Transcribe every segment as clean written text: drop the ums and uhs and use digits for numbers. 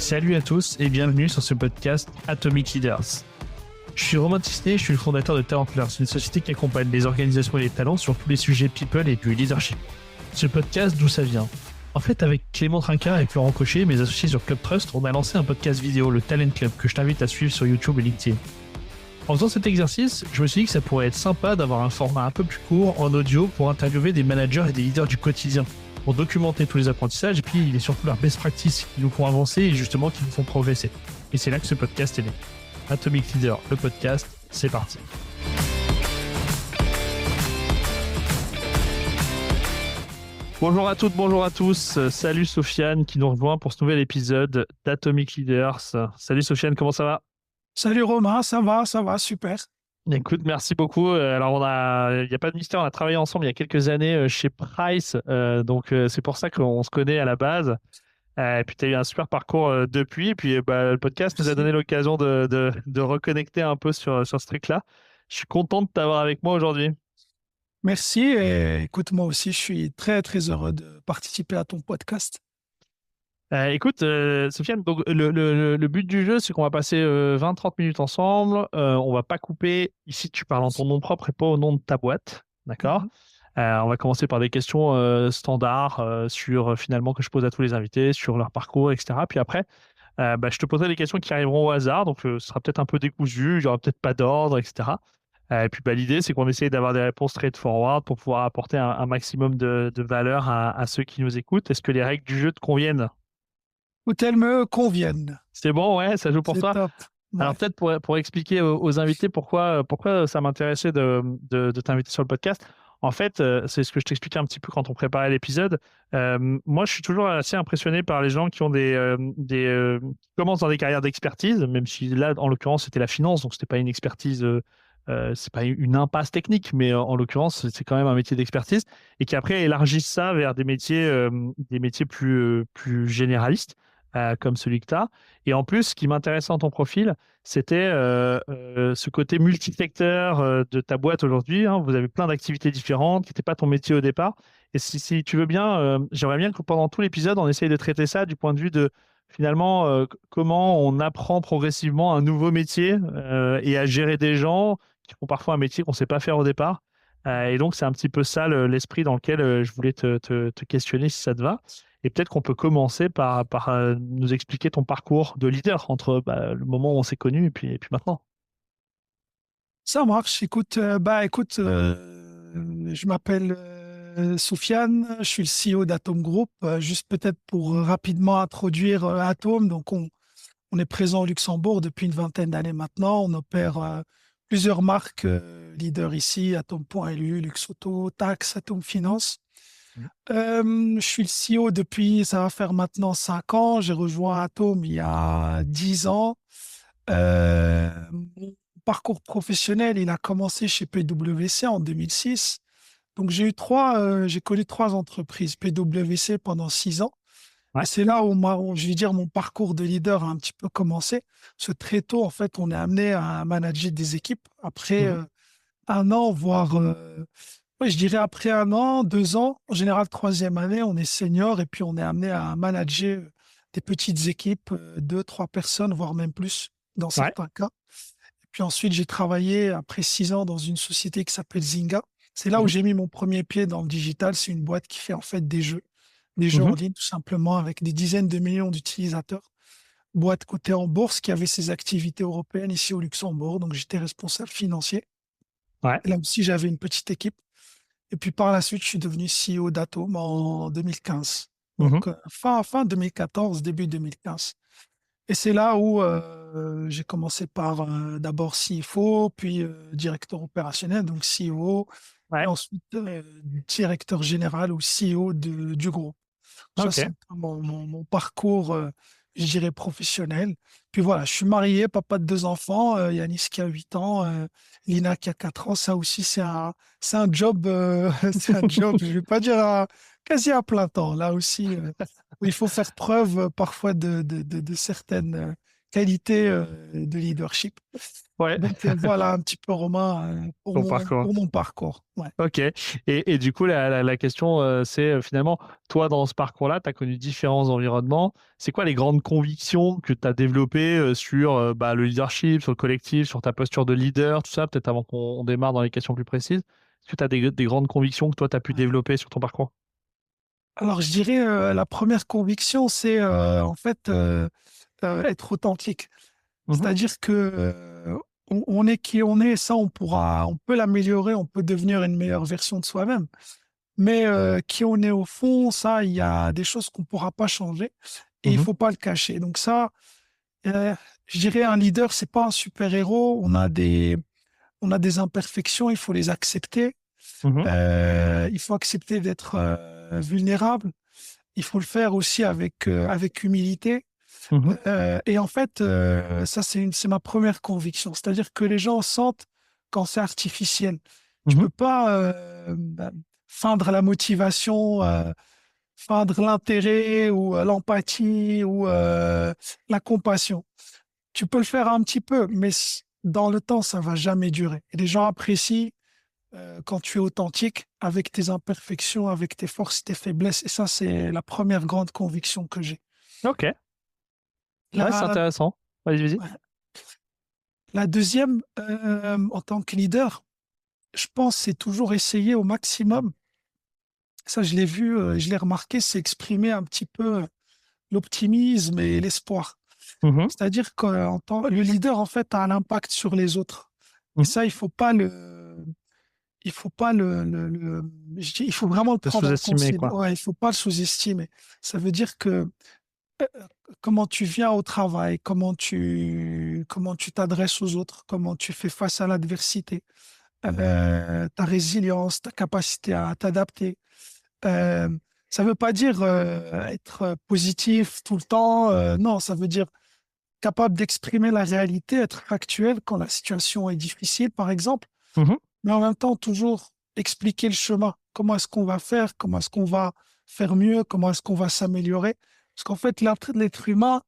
Salut à tous et bienvenue sur ce podcast Atomic Leaders. Je suis Romain Tisné, je suis le fondateur de Talent Leaders, une société qui accompagne les organisations et les talents sur tous les sujets people et du leadership. Ce podcast, d'où ça vient? En fait, avec Clément Trinquart et Florent Cochet, mes associés sur Club Trust, on a lancé un podcast vidéo, le Talent Club, que je t'invite à suivre sur YouTube et LinkedIn. En faisant cet exercice, je me suis dit que ça pourrait être sympa d'avoir un format un peu plus court en audio pour interviewer des managers et des leaders du quotidien, pour documenter tous les apprentissages et puis surtout leurs best practices qui nous font avancer et justement qui nous font progresser. Et c'est là que ce podcast est né. Atomic Leader, le podcast, c'est parti. Bonjour à toutes, bonjour à tous. Salut Sofiane qui nous rejoint pour ce nouvel épisode d'Atomic Leaders. Salut Sofiane, comment ça va? Salut Romain, ça va, super. Écoute, merci beaucoup. Alors, il n'y a pas de mystère, on a travaillé ensemble il y a quelques années chez Price, donc c'est pour ça qu'on se connaît à la base. Et puis, tu as eu un super parcours depuis. Et puis, le podcast nous a donné l'occasion de reconnecter un peu sur ce truc-là. Je suis content de t'avoir avec moi aujourd'hui. Merci et écoute, moi aussi, je suis très, très heureux de participer à ton podcast. Écoute, Sofiane, donc, le but du jeu, c'est qu'on va passer 20-30 minutes ensemble. On va pas couper. Ici, tu parles en ton nom propre et pas au nom de ta boîte. D'accord? On va commencer par des questions standards sur finalement que je pose à tous les invités, sur leur parcours, etc. Puis après, je te poserai des questions qui arriveront au hasard. Donc, ce sera peut-être un peu décousu, il n'y aura peut-être pas d'ordre, etc. Et puis, l'idée, c'est qu'on essaye d'avoir des réponses straightforward pour pouvoir apporter un maximum de valeur à ceux qui nous écoutent. Est-ce que les règles du jeu te conviennent? Ou elles me conviennent. C'est bon, ouais, ça joue pour C'est toi. top. Ouais. Alors peut-être pour expliquer aux invités pourquoi ça m'intéressait de t'inviter sur le podcast. En fait, c'est ce que je t'expliquais un petit peu quand on préparait l'épisode. Moi, je suis toujours assez impressionné par les gens qui ont qui commencent dans des carrières d'expertise, même si là, en l'occurrence, c'était la finance, donc c'était pas une expertise, c'est pas une impasse technique, mais en l'occurrence, c'est quand même un métier d'expertise, et qui après élargissent ça vers des métiers plus généralistes, comme celui que tu as. Et en plus, ce qui m'intéressait dans ton profil, c'était ce côté multisecteur de ta boîte aujourd'hui. Hein. Vous avez plein d'activités différentes qui n'étaient pas ton métier au départ. Et si tu veux bien, j'aimerais bien que pendant tout l'épisode, on essaye de traiter ça du point de vue de finalement comment on apprend progressivement un nouveau métier et à gérer des gens qui font parfois un métier qu'on ne sait pas faire au départ. Et donc, c'est un petit peu ça l'esprit dans lequel je voulais te questionner si ça te va. Et peut-être qu'on peut commencer par nous expliquer ton parcours de leader entre le moment où on s'est connus et puis maintenant. Ça marche. Écoute, je m'appelle Soufiane, je suis le CEO d'Atom Group. Juste peut-être pour rapidement introduire Atom. Donc, on est présent au Luxembourg depuis une vingtaine d'années maintenant. On opère plusieurs marques leaders ici, Atom.lu, Luxauto, Tax, Atom Finance. Je suis le CEO depuis, ça va faire maintenant 5 ans. J'ai rejoint Atom il y a 10 ans. Mon parcours professionnel, il a commencé chez PwC en 2006. Donc, j'ai connu 3 entreprises. PwC pendant 6 ans. Ouais. Et c'est là où, je vais dire, mon parcours de leader a un petit peu commencé. Parce que très tôt, en fait, on est amené à manager des équipes. Après un an, voire... oui, je dirais après 1 an, 2 ans, en général, 3e année, on est senior et puis on est amené à manager des petites équipes, 2, 3 personnes, voire même plus dans certains cas. Et puis ensuite, j'ai travaillé après 6 ans dans une société qui s'appelle Zynga. C'est là où j'ai mis mon premier pied dans le digital. C'est une boîte qui fait en fait des jeux en ligne tout simplement avec des dizaines de millions d'utilisateurs. Boîte cotée en bourse qui avait ses activités européennes ici au Luxembourg. Donc j'étais responsable financier. Ouais. Et là aussi, j'avais une petite équipe. Et puis par la suite, je suis devenu CEO d'Atom en 2015. Donc fin 2014, début 2015. Et c'est là où j'ai commencé par d'abord CFO, puis directeur opérationnel, donc CEO, et ensuite directeur général ou CEO du groupe. Ça, c'est mon parcours, je dirais, professionnel. Puis voilà, je suis marié, papa de 2 enfants, Yanis qui a 8 ans, Lina qui a 4 ans. Ça aussi, c'est un job, c'est un job, je ne vais pas dire quasi à plein temps. Là aussi, où il faut faire preuve parfois de certaines qualité de leadership. Ouais, Donc voilà un petit peu, Romain, ton parcours. pour mon parcours. Ouais. Ok. Et du coup, la question, c'est finalement, toi, dans ce parcours-là, tu as connu différents environnements. C'est quoi les grandes convictions que tu as développées sur bah, le leadership, sur le collectif, sur ta posture de leader, tout ça, peut-être avant qu'on démarre dans les questions plus précises. Est-ce que tu as des grandes convictions que toi, tu as pu développer sur ton parcours? Alors je dirais la première conviction, c'est en fait être authentique. Mhm, C'est-à-dire que on est qui on est, ça on peut l'améliorer, on peut devenir une meilleure version de soi-même. Mais qui on est au fond, ça, il y a des choses qu'on ne pourra pas changer et il mhm, faut pas le cacher. Donc ça, euh, je dirais un leader, c'est pas un super-héros. On a des imperfections, il faut les accepter. mhm, Il faut accepter d'être vulnérable. Il faut le faire aussi avec humilité. mhm, Et en fait, ça, c'est ma première conviction. C'est-à-dire que les gens sentent quand c'est artificiel. Tu mhm. peux pas feindre la motivation, feindre l'intérêt ou l'empathie ou la compassion. Tu peux le faire un petit peu, mais dans le temps, ça va jamais durer. Et les gens apprécient quand tu es authentique avec tes imperfections, avec tes forces, tes faiblesses. Et ça, c'est la première grande conviction que j'ai. Ok. Ouais, c'est La, intéressant. Vas-y. la deuxième, en tant que leader, je pense, c'est toujours essayer au maximum. Ça, je l'ai vu, je l'ai remarqué, c'est exprimer un petit peu l'optimisme et l'espoir. Mhm, C'est-à-dire que le leader, en fait, a un impact sur les autres. Et mhm. ça, il faut pas il faut vraiment le De prendre en sous-estimer, considération. quoi. Ouais, il faut pas le sous-estimer. Ça veut dire que euh, comment tu viens au travail, comment tu t'adresses aux autres, comment tu fais face à l'adversité, ta résilience, ta capacité à t'adapter. Euh, Ça veut pas dire être positif tout le temps. Non, ça veut dire capable d'exprimer la réalité, être factuel quand la situation est difficile, par exemple, Mhm. mais en même temps, toujours expliquer le chemin. Comment est-ce qu'on va faire? Comment est-ce qu'on va faire mieux? Comment est-ce qu'on va s'améliorer? Parce qu'en fait, l'être humain,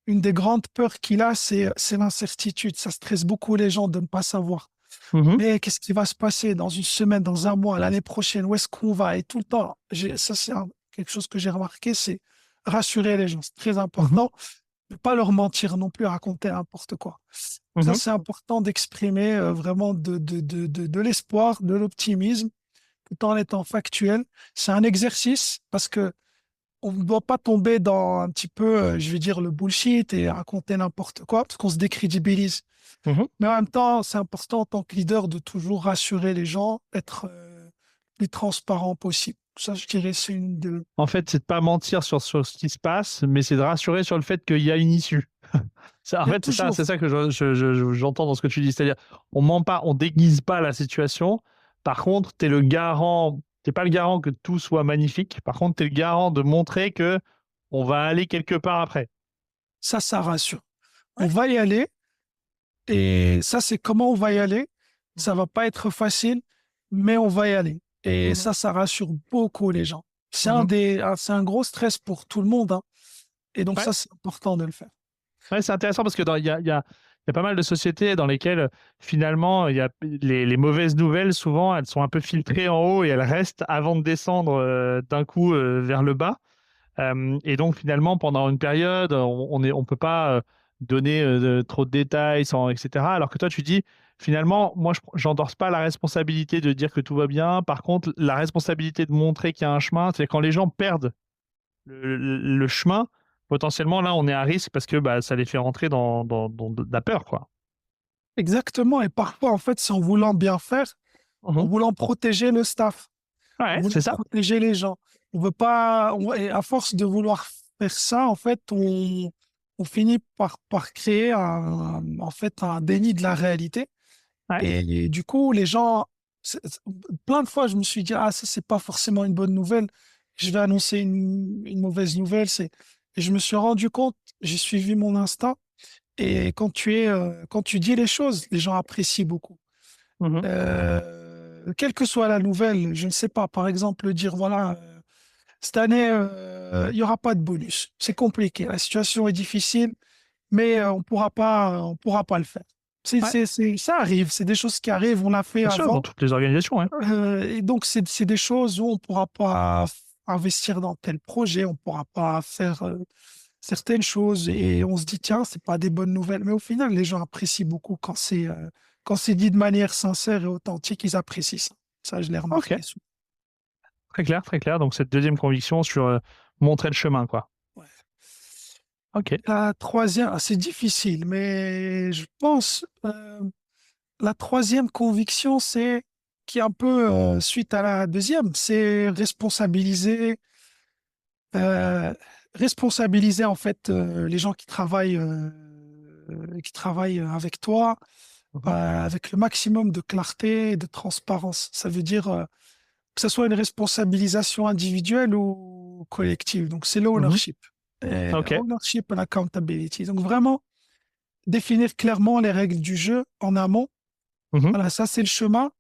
une des grandes peurs qu'il a, c'est l'incertitude. Ça stresse beaucoup les gens de ne pas savoir. Mhm. Mais qu'est-ce qui va se passer dans une semaine, dans un mois, l'année prochaine? Où est-ce qu'on va? Et tout le temps, ça, c'est quelque chose que j'ai remarqué, c'est rassurer les gens. C'est très Mhm. important. Ne pas leur mentir non plus, raconter n'importe quoi. Ça, Mhm. c'est important d'exprimer vraiment de l'espoir, de l'optimisme, tout en étant factuel. C'est un exercice parce que on ne doit pas tomber dans un petit peu, je vais dire, le bullshit et raconter n'importe quoi, parce qu'on se décrédibilise. Mhm. Mais en même temps, c'est important en tant que leader de toujours rassurer les gens, être le plus transparent possible. Ça, je dirais, c'est une de... En fait, c'est de pas mentir sur ce qui se passe, mais c'est de rassurer sur le fait qu'il y a une issue. En Il y a fait, c'est toujours, ça que j'entends dans ce que tu dis. C'est-à-dire, on ment pas, on déguise pas la situation. Par contre, tu es le garant, t'es pas le garant que tout soit magnifique. Par contre, tu es le garant de montrer que on va aller quelque part après. ça rassure. On Ouais. va y aller. Et ça, c'est comment on va y aller. Ça Mhm. va pas être facile, mais on va y aller. Et Mhm. ça rassure beaucoup les gens. Mhm. C'est un gros stress pour tout le monde, hein. Et donc Ouais. ça, c'est important de le faire. Ouais, c'est intéressant parce que il y a pas mal de sociétés dans lesquelles finalement il y a les mauvaises nouvelles, souvent elles sont un peu filtrées en haut et elles restent avant de descendre d'un coup vers le bas. Et donc finalement pendant une période on peut pas donner trop de détails etc. Alors que toi tu dis finalement moi j'endorse pas la responsabilité de dire que tout va bien. Par contre la responsabilité de montrer qu'il y a un chemin, c'est quand les gens perdent le chemin, potentiellement, là, on est à risque parce que bah, ça les fait rentrer dans de la peur, quoi. Exactement. Et parfois, en fait, c'est en voulant bien faire, en Mhm. voulant protéger le staff, en Ouais, voulant c'est ça. protéger les gens. On veut pas, et à force de vouloir faire ça, en fait, on finit par créer en fait, un déni de la réalité. Ouais. Et du coup, les gens, plein de fois, je me suis dit, ah, ça, c'est pas forcément une bonne nouvelle. Je vais annoncer une mauvaise nouvelle. Et je me suis rendu compte, j'ai suivi mon instinct. Et quand tu dis les choses, les gens apprécient beaucoup. Mhm. Quelle que soit la nouvelle, je ne sais pas, par exemple, dire, voilà, cette année, il n'y aura pas de bonus. C'est compliqué. La situation est difficile. mais on pourra pas le faire. Ouais, Ça arrive, c'est des choses qui arrivent, on l'a fait bien sûr, dans avant. toutes les organisations, ouais. Et donc, c'est des choses où on pourra pas investir dans tel projet, on pourra pas faire certaines choses et on se dit, tiens, c'est pas des bonnes nouvelles. Mais au final, les gens apprécient beaucoup quand c'est dit de manière sincère et authentique, ils apprécient ça. Ça, je l'ai Ok, remarqué souvent. très clair, très clair. Donc, cette deuxième conviction sur montrer le chemin, quoi. Ouais. Ok. La troisième, c'est difficile, mais je pense, la troisième conviction, c'est qui est un peu suite à la deuxième, c'est euh, responsabiliser en fait les gens qui travaillent avec toi Mhm. avec le maximum de clarté et de transparence. Ça veut dire que ce soit une responsabilisation individuelle ou collective. Donc c'est Mhm. l'ownership. Ok. Ownership and accountability. Donc vraiment définir clairement les règles du jeu en amont. Mhm. Voilà, ça c'est le chemin.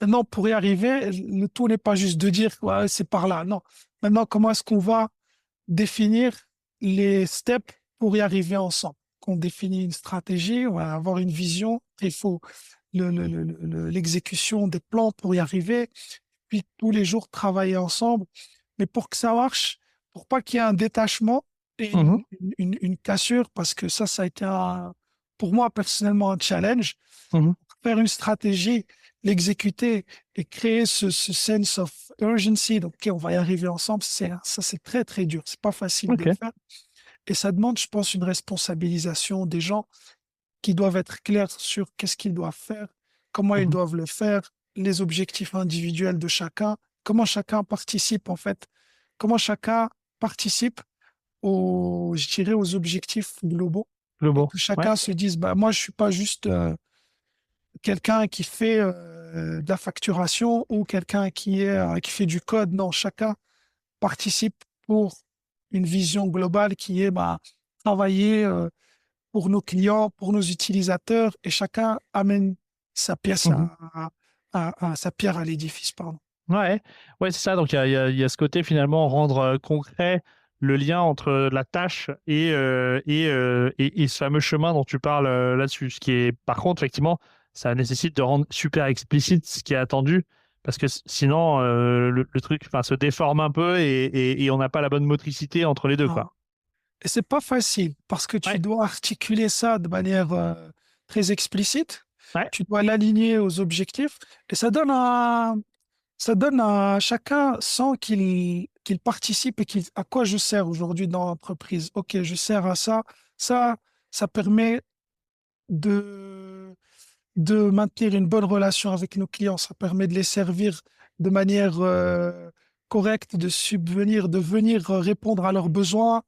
Maintenant, pour y arriver, le tout n'est pas juste de dire ouais, c'est par là. Non. Maintenant, comment est-ce qu'on va définir les steps pour y arriver ensemble? Qu'on définit une stratégie, on va avoir une vision, il faut l'exécution des plans pour y arriver, puis tous les jours travailler ensemble. Mais pour que ça marche, pour pas qu'il y ait un détachement et Mhm. une cassure, parce que ça a été pour moi personnellement un challenge, Mhm. faire une stratégie, l'exécuter et créer ce sense of urgency. Donc, OK, on va y arriver ensemble. Ça, c'est très, très dur. C'est pas facile de Ok. le faire. Et ça demande, je pense, une responsabilisation des gens qui doivent être clairs sur qu'est-ce qu'ils doivent faire, comment ils Mhm. doivent le faire, les objectifs individuels de chacun, comment chacun participe, en fait, comment chacun participe je dirais, aux objectifs globaux Le et beau. que Ouais. chacun se dise, bah, moi, je suis pas juste quelqu'un qui fait de la facturation ou quelqu'un qui fait du code. Non, chacun participe pour une vision globale qui est bah, travailler pour nos clients, pour nos utilisateurs, et chacun amène sa pièce Mhm. sa pierre à l'édifice, pardon. Ouais, ouais, c'est ça. Donc, il y a ce côté finalement rendre concret le lien entre la tâche et ce fameux chemin dont tu parles là-dessus. Ce qui est, par contre, effectivement, ça nécessite de rendre super explicite ce qui est attendu parce que sinon, le truc, enfin, se déforme un peu et on n'a pas la bonne motricité entre les deux, Ah. quoi. Et c'est pas facile parce que tu Ouais, dois articuler ça de manière très explicite. ouais. Tu dois l'aligner aux objectifs et ça donne à chacun sans qu'il participe et à quoi je sers aujourd'hui dans l'entreprise. OK, je sers à ça. Ça, ça permet de, de maintenir une bonne relation avec nos clients. Ça permet de les servir de manière correcte, de venir répondre à leurs besoins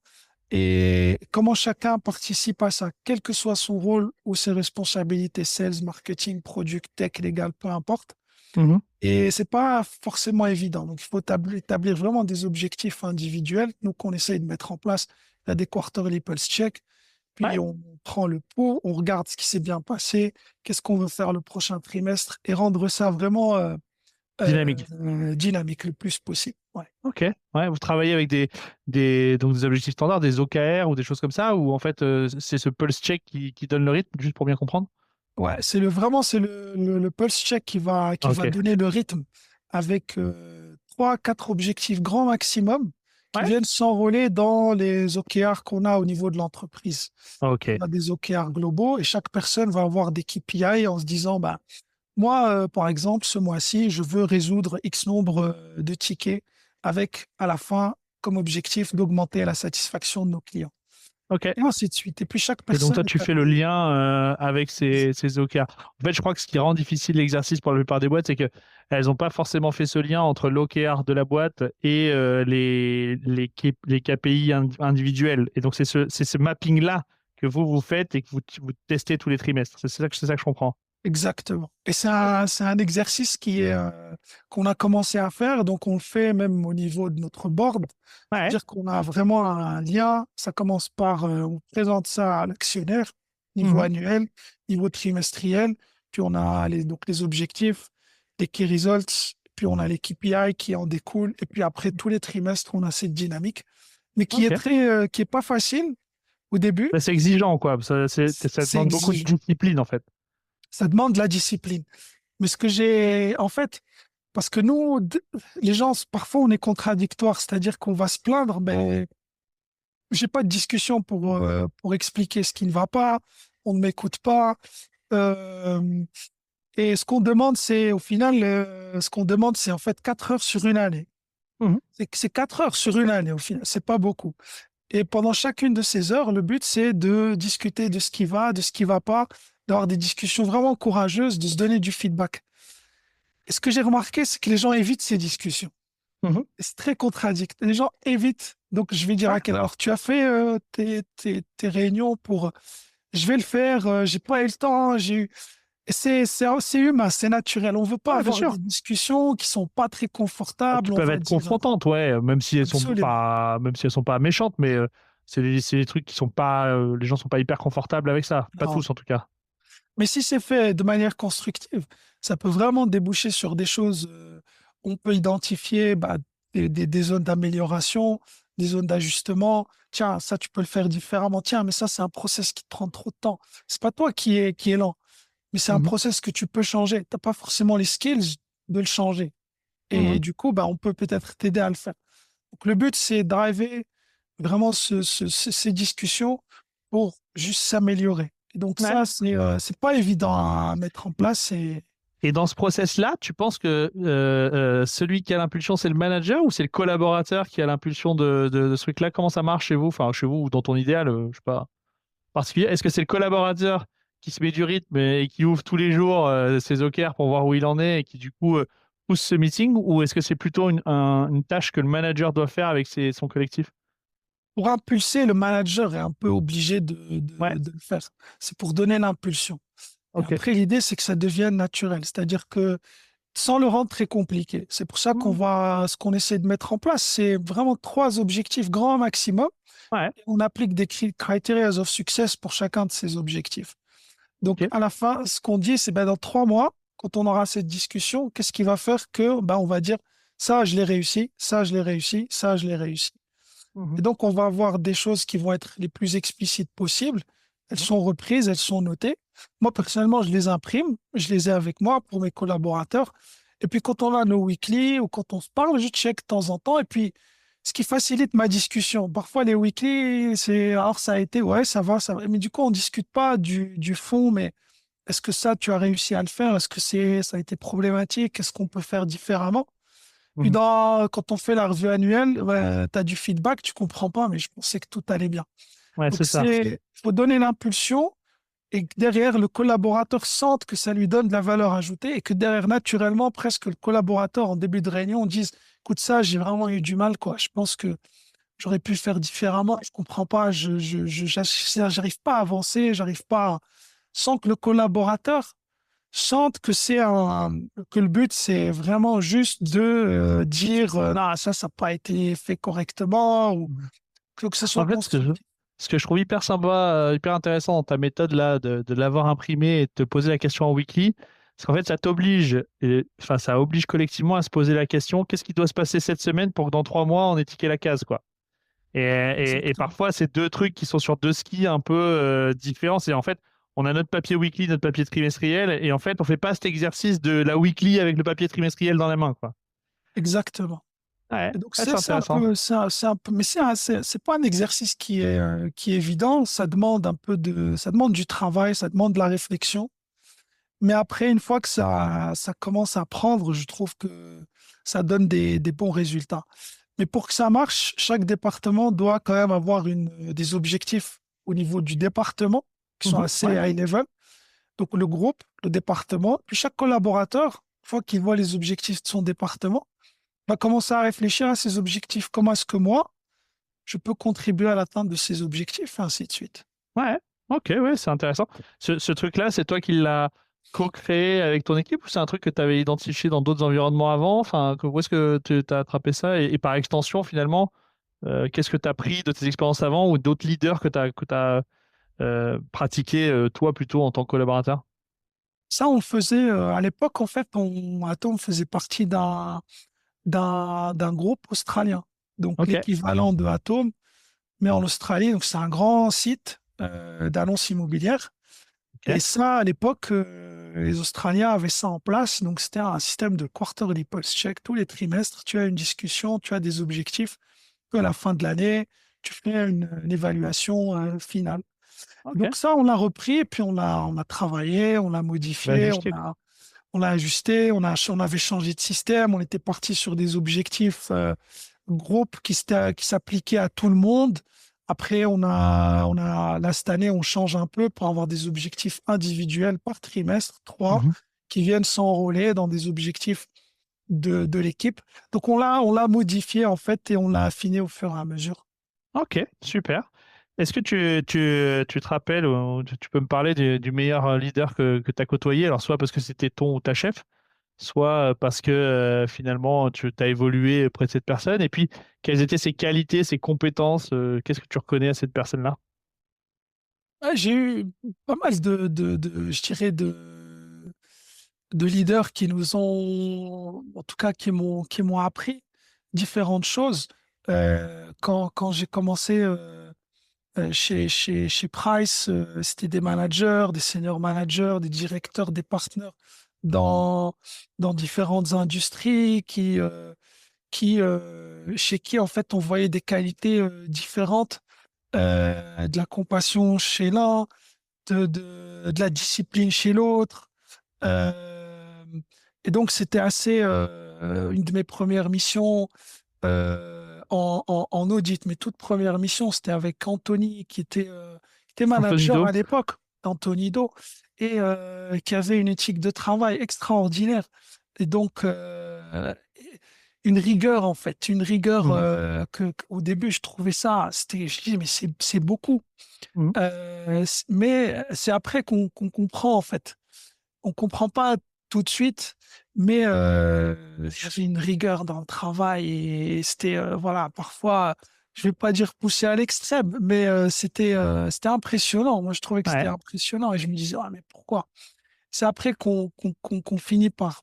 et comment chacun participe à ça, quel que soit son rôle ou ses responsabilités, sales, marketing, product, tech, légal, peu importe. Mhm. Et c'est pas forcément évident. Donc, il faut établir vraiment des objectifs individuels, nous qu'on essaye de mettre en place. Il y a des quarterly pulse check, puis Ouais. on prend le pouls, on regarde ce qui s'est bien passé, qu'est-ce qu'on veut faire le prochain trimestre et rendre ça vraiment Dynamique. dynamique le plus possible. Ouais. Ok. Ouais, vous travaillez avec donc des objectifs standards, des OKR ou des choses comme ça, ou en fait, c'est ce pulse check qui donne le rythme, juste pour bien comprendre? Ouais, c'est le pulse check qui va Ok. donner le rythme avec trois, quatre objectifs grand maximum qui Ouais. viennent s'enrôler dans les OKR qu'on a au niveau de l'entreprise. Ok. On a des OKR globaux et chaque personne va avoir des KPI en se disant, bah, moi, par exemple, ce mois-ci, je veux résoudre X nombre de tickets avec à la fin comme objectif d'augmenter la satisfaction de nos clients. Ok. Et ainsi de suite. Et puis chaque Et donc personne toi, tu est fais le amenée. lien avec ces OKR. En fait, je crois que ce qui rend difficile l'exercice pour la plupart des boîtes, c'est que elles n'ont pas forcément fait ce lien entre l'OKR de la boîte et les KPI individuels. Et donc c'est ce mapping-là que vous faites et que vous testez tous les trimestres. C'est ça que je comprends. Exactement. Et c'est un exercice qu'on a commencé à faire, donc on le fait même au niveau de notre board. Ouais. C'est-à-dire qu'on a vraiment un lien. Ça commence par, on présente ça à l'actionnaire, niveau Mhm. annuel, niveau trimestriel, puis on a donc les objectifs, les key results, puis on a les KPI qui en découlent, et puis après tous les trimestres, on a cette dynamique, mais Ok. qui est pas facile Au début, Bah, c'est exigeant, quoi. Ça c'est demande beaucoup de exigeant. discipline, en fait. Ça demande de la discipline. Mais ce que j'ai, en fait, parce que nous, les gens, parfois, on est contradictoire, c'est-à-dire qu'on va se plaindre, mais j'ai pas de discussion pour expliquer ce qui ne va pas, on ne m'écoute pas. Euh, et ce qu'on demande, c'est, au final, ce qu'on demande, c'est en fait 4 heures sur une année. Mhm. C'est 4 heures sur une année, au final, c'est pas beaucoup. Et pendant chacune de ces heures, le but, c'est de discuter de ce qui va, de ce qui va pas, d'avoir des discussions vraiment courageuses, de se donner du feedback. Et ce que j'ai remarqué, c'est que les gens évitent ces discussions. Mhm. Et c'est très contradictoire. Les gens évitent. Donc, je vais dire Ouais. à quelle heure tu as fait tes réunions pour. Je vais le faire. J'ai pas eu le temps. J'ai eu. Et c'est humain, c'est naturel. On veut pas Ouais, bien avoir sûr. des discussions qui sont pas très Qui confortables, on peuvent va être dire. confrontantes, ouais, Absolument. même si elles sont pas méchantes, mais c'est des trucs qui sont pas, les gens sont pas hyper confortables avec ça. Pas Non. tous, en tout cas. Mais si c'est fait de manière constructive, ça peut vraiment déboucher sur des choses. On peut identifier bah, des zones d'amélioration, des zones d'ajustement. Tiens, ça, tu peux le faire différemment. Tiens, mais ça, c'est un process qui te prend trop de temps. C'est pas toi qui est lent, mais c'est un Mhm. process que tu peux changer. Tu n'as pas forcément les skills de le changer. Et Mhm. du coup, bah, on peut peut-être t'aider à le faire. Donc, le but, c'est de driver vraiment ces discussions pour juste s'améliorer. Et donc Ouais. ça, c'est pas évident à mettre en place. Et dans ce process-là, tu penses que celui qui a l'impulsion, c'est le manager ou c'est le collaborateur qui a l'impulsion de ce truc-là? Comment ça marche chez vous? Enfin, chez vous ou dans ton idéal, je sais pas, particulier. Est-ce que c'est le collaborateur qui se met du rythme et qui ouvre tous les jours ses OKR pour voir où il en est et qui du coup pousse ce meeting? Ou est-ce que c'est plutôt une tâche que le manager doit faire avec son collectif? Pour impulser, le manager est un peu obligé Ouais, de le faire. C'est pour donner l'impulsion. Et ok. après, l'idée, c'est que ça devienne naturel. C'est-à-dire que sans le rendre très compliqué. C'est pour ça Mhm. ce qu'on essaie de mettre en place, c'est vraiment 3 objectifs grand maximum. Ouais, Et on applique des criteria of success pour chacun de ces objectifs. Donc, ok. à la fin, ce qu'on dit, c'est ben, dans 3 mois, quand on aura cette discussion, qu'est-ce qui va faire que ben, on va dire ça, je l'ai réussi, ça, je l'ai réussi, ça, je l'ai réussi. Mhm. Et donc, on va avoir des choses qui vont être les plus explicites possibles. Elles sont reprises, elles sont notées. Moi, personnellement, je les imprime, je les ai avec moi pour mes collaborateurs. Et puis, quand on a nos weekly ou quand on se parle, je check de temps en temps. Et puis, ce qui facilite ma discussion. Parfois, les weekly, c'est alors ça a été, ouais, ça va, ça va. Mais du coup, on discute pas du fond, mais est-ce que ça, tu as réussi à le faire? Est-ce que ça a été problématique? Qu'est-ce qu'on peut faire différemment? Puis Mhm. quand on fait la revue annuelle, ouais, tu as du feedback, tu comprends pas, mais je pensais que tout allait bien. Ouais, Donc c'est ça. il faut donner l'impulsion et que derrière, le collaborateur sente que ça lui donne de la valeur ajoutée et que derrière, naturellement, presque le collaborateur en début de réunion dise, écoute ça, j'ai vraiment eu du mal, quoi. Je pense que j'aurais pu le faire différemment. Je comprends pas, j'arrive pas à avancer, j'arrive pas, sans que le collaborateur sente que le but, c'est vraiment juste de dire non, ça n'a pas été fait correctement ou Mhm. que ce soit En fait, constructif. ce que je trouve hyper sympa, hyper intéressant dans ta méthode là, de l'avoir imprimé et de te poser la question en weekly, c'est qu'en fait, ça t'oblige, enfin, ça oblige collectivement à se poser la question, qu'est-ce qui doit se passer cette semaine pour que dans 3 mois, on ait tiqué la case, quoi. Et Exactement. parfois, c'est deux trucs qui sont sur deux skis un peu différents. C'est en fait, on a notre papier weekly, notre papier trimestriel, et en fait, on fait pas cet exercice de la weekly avec le papier trimestriel dans la main, quoi. Exactement. Ouais, Et donc, ouais, c'est c'est un intéressant. peu, c'est un peu, mais c'est pas un exercice qui est évident. Ça demande du travail, ça demande de la réflexion. Mais après, une fois que ça commence à prendre, je trouve que ça donne des bons résultats. Mais pour que ça marche, chaque département doit quand même avoir des objectifs au niveau du département qui sont Mhm. assez Ouais. high level. Donc le groupe, le département, puis chaque collaborateur, une fois qu'il voit les objectifs de son département, va commencer à réfléchir à ses objectifs. Comment est-ce que moi, je peux contribuer à l'atteinte de ces objectifs, et ainsi de suite. Ouais, ok, ouais, c'est intéressant. Ce truc-là, c'est toi qui l'as co-créé avec ton équipe ou c'est un truc que tu avais identifié dans d'autres environnements avant? Enfin, où est-ce que tu as attrapé ça? Et par extension, finalement, qu'est-ce que tu as pris de tes expériences avant ou d'autres leaders que tu as pratiqué, toi, plutôt en tant que collaborateur? Ça, on le faisait à l'époque, en fait, Atom faisait partie d'un groupe australien. Donc Ok. l'équivalent de Atom, mais en Australie. Donc, c'est un grand site d'annonces immobilières. Et Ok. ça, à l'époque, les Australiens avaient ça en place. Donc, c'était un système de quarterly pulse check. Tous les trimestres, tu as une discussion, tu as des objectifs. À la fin de l'année, tu fais une évaluation finale. Ok. Donc, ça, on l'a repris et puis on a travaillé, on l'a Bah, modifié, ajusté, quoi. on l'a ajusté, on avait changé de système, on était parti sur des objectifs groupes qui s'appliquaient à tout le monde. Après, là, cette année, on change un peu pour avoir des objectifs individuels par trimestre, trois, Mhm. qui viennent s'enrôler dans des objectifs de l'équipe. Donc, on l'a modifié, en fait, et on l'a affiné au fur et à mesure. Ok, super. Est-ce que tu te rappelles, ou tu peux me parler du meilleur leader que tu as côtoyé? Alors, soit parce que c'était ton ou ta chef, soit parce que finalement tu as évolué auprès de cette personne. Et puis, quelles étaient ses qualités, ses compétences? Qu'est-ce que tu reconnais à cette personne-là? Ouais, j'ai eu pas mal je dirais, de leaders qui nous ont, en tout cas, qui m'ont appris différentes choses. Quand j'ai commencé chez Price, c'était des managers, des senior managers, des directeurs, des partenaires dans différentes industries chez qui, en fait, on voyait des qualités différentes, de la compassion chez l'un, de la discipline chez l'autre. Euh, et donc, c'était assez une de mes premières missions en audit. Mes toutes premières missions, c'était avec Anthony, qui était Anthony manager Do? à l'époque, Anthony Do, et qui avait une éthique de travail extraordinaire. Et donc, une rigueur, en fait, une rigueur Mhm. au début, je trouvais ça, je dis, mais c'est beaucoup. Mhm. Mais c'est après qu'on comprend, en fait. On comprend pas tout de suite, mais il y avait une rigueur dans le travail et c'était, voilà, parfois, je vais pas dire poussé à l'extrême, mais c'était impressionnant. Moi, je trouvais que c'était Ouais, impressionnant et je me disais, ah, mais pourquoi? C'est après qu'on finit par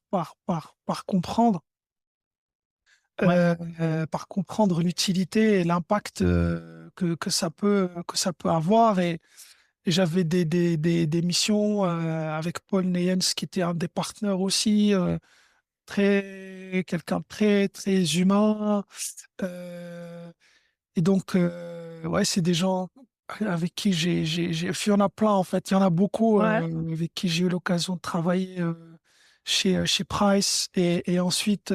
comprendre, ouais. par comprendre l'utilité et l'impact que ça peut avoir. Et j'avais des missions avec Paul Neyens, qui était un des partenaires aussi, quelqu'un de très, très humain. Euh, et donc, ouais, c'est des gens avec qui il y en a plein, en fait. Il y en a beaucoup Ouais. avec qui j'ai eu l'occasion de travailler chez Price. Et ensuite,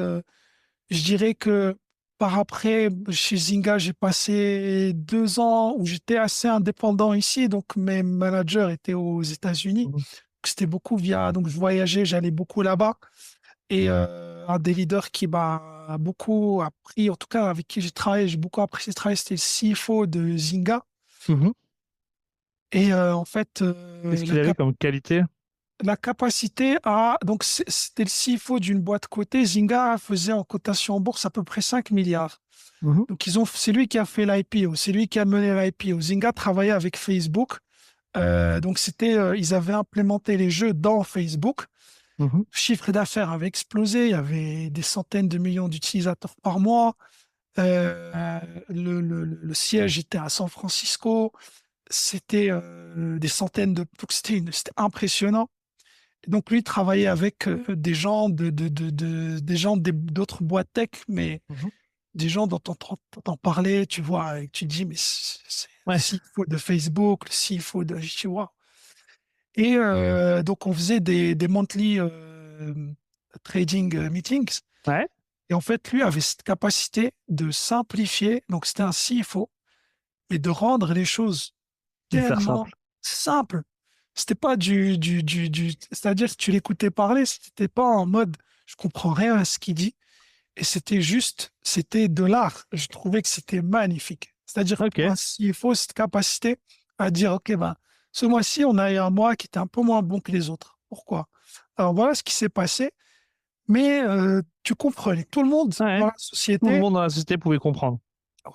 je dirais que par après, chez Zynga, j'ai passé 2 ans où j'étais assez indépendant ici. Donc, mes managers étaient aux États-Unis. Mhm. C'était beaucoup donc je voyageais, j'allais beaucoup là-bas. Et un des leaders qui m'a beaucoup appris, en tout cas avec qui j'ai travaillé, j'ai beaucoup apprécié de travailler, c'était le CFO de Zynga. Mhm. Et en fait, Qu'est-ce qu'il avait comme qualité? la capacité à. Donc, c'était le CFO d'une boîte cotée. Zynga faisait en cotation en bourse à peu près 5 milliards. Mhm. Donc, c'est lui qui a fait l'IPO, c'est lui qui a mené l'IPO. Zynga travaillait avec Facebook. Donc, ils avaient implémenté les jeux dans Facebook. Mhm. Le chiffre d'affaires avait explosé. Il y avait des centaines de millions d'utilisateurs par mois. Euh, le siège était à San Francisco. C'était des centaines de. Donc, c'était impressionnant. Et donc, lui travaillait avec des gens des gens d'autres boîtes tech, mais Mhm. des gens dont on t'entend parler, tu vois, et tu te dis, mais c'est le Ouais. CFO de Facebook, le CFO de, tu vois. Et donc, on faisait des monthly trading meetings. Ouais. Et en fait, lui avait cette capacité de simplifier. Donc, c'était un CFO, mais de rendre les choses Hyper tellement simple. simples. C'était pas c'est-à-dire que tu l'écoutais parler, c'était pas en mode je comprends rien à ce qu'il dit. Et c'était de l'art. Je trouvais que c'était magnifique. C'est-à-dire pour Ok. un CFO, cette capacité à dire, OK, ben, ce mois-ci, on a eu un mois qui était un peu moins bon que les autres. Pourquoi? Alors voilà ce qui s'est passé. Mais tu comprenais. Tout le monde Ouais. dans la Tout le société, monde dans la société pouvait comprendre.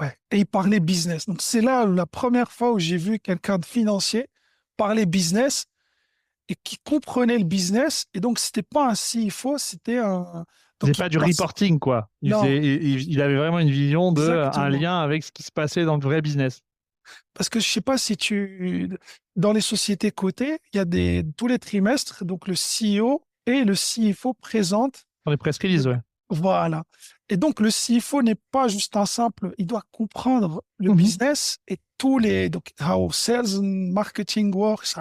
ouais, et il parlait business. Donc c'est là la première fois où j'ai vu quelqu'un de financier parler business et qui comprenait le business. Et donc, c'était pas un CFO, c'était un. Il faisait Donc, pas du reporting, quoi. non, Il avait vraiment une vision de un exactement. lien avec ce qui se passait dans le vrai business. Parce que je sais pas si dans les sociétés cotées, il y a tous les trimestres, donc le CEO et le CFO présentent On est presque le- release, ouais. voilà. Et donc, le CFO n'est pas juste un simple, il doit comprendre le Mhm. business et donc, how sales and marketing works.